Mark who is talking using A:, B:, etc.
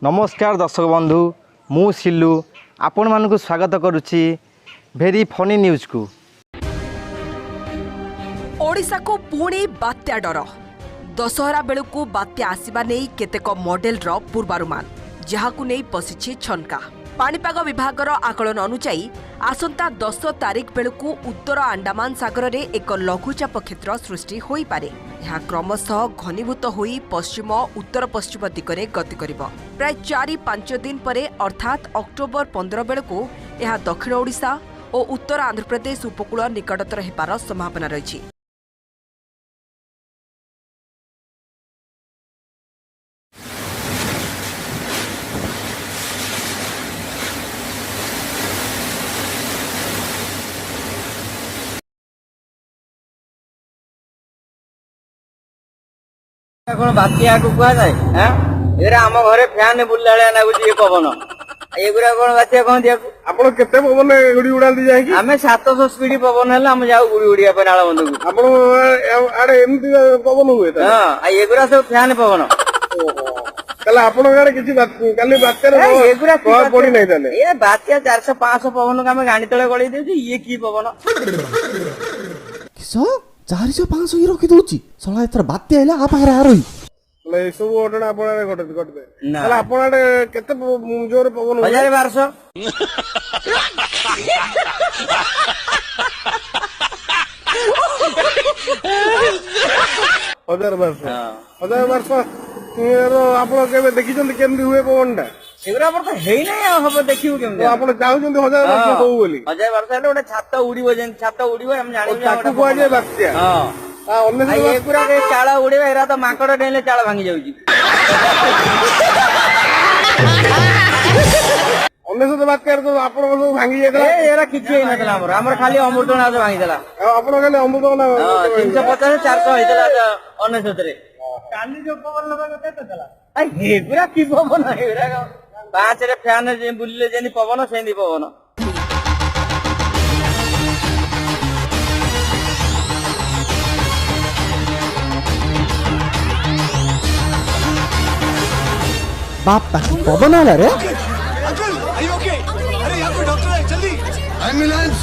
A: नमस्कार दर्शक बंधु मु सिल्लू आपण मानक स्वागत करुच्ची भेरी फनी न्यूज को।
B: ओडिशा को पुणी बात्या डर दशहरा बेलू बात्या आसवा नहीं केतेक मॉडल रो पूर्वानुमान जहाकु नहीं पशिछि छनका। पाणीपाग विभागर आकलन अनुसायी आसंता 10 तारिख बेलू उत्तर अंडमान सागर रे एक लघुचाप क्षेत्र सृष्टि होई पारे। यह क्रमशः घनीभूत होई पश्चिम उत्तर पश्चिम दिगरे गति करिब। प्राय 4-5 दिन परे अर्थात अक्टोबर 15 बेलू यह दक्षिण ओडिशा और उत्तर आंध्र प्रदेश उपकूल निकटतर हेबार संभावना रही।
C: कौन बात्या को कह जाए एरा आम घरे फैन बुल्ला लागुची ये पवन एगुरा कौन बात्या कौन दिया
D: आपण केते पवन गुडी उडालती जाय कि
C: आमे 700 स्पीड पवन हला हम जाऊ गुडी उडिया पे नाळ बंद को
D: आपण आडे एमती पवन हुए त
C: हां आ एगुरा सब फैन पवन
D: कला आपण गारे किछि काली बात्या रे
C: एगुरा
D: कोन पड़ी नै ताले
C: ए बात्या 400-500 पवन का हम गाणी तळे गळी देछि ये की पवन
E: किसो 400-500 ही रखी दउची सला एतर बात्या आइला आ पाखरे आ रही
D: ले सब ओडना आपण आडे घटते
C: ना।
D: कला आपण आडे केते जोर पवन हुए
C: 1200
D: हजार वर्ष आपण केबे देखिछन केमदी हुए पवनटा
C: एगुरा पर तो हेई नै हम देखिउ केम
D: तो आपण चाहुछन हजार वर्ष होउ बोली
C: 1000 वर्ष हेले ओटा छात उड़ीबो जेन छात उड़ीबो हम जानि
D: ताकू को जे बात्या
C: हां
D: आ अन्य
C: एगुरा के चाळ उड़ीबो एरा तो माकड़ डेले चाळ भांगी जाउची
D: अन्य बात्या तो आपण सब भांगी जायतला
C: एरा किछि हे नतला हमर खाली अमृतनाथ भांगी देला
D: आपण खाली अमृतना
C: 350 400 हेतला अनेसत रे काली जो पवन लगा केते देला आ एगुरा की पवन एगुरा पांच रे फैन जे बुलले जेनी पवन सेंदी पवन
E: बाप पवन आला रे
F: अंकल, are you okay? अरे यहाँ कोई डॉक्टर है, जल्दी! एम्बुलेंस!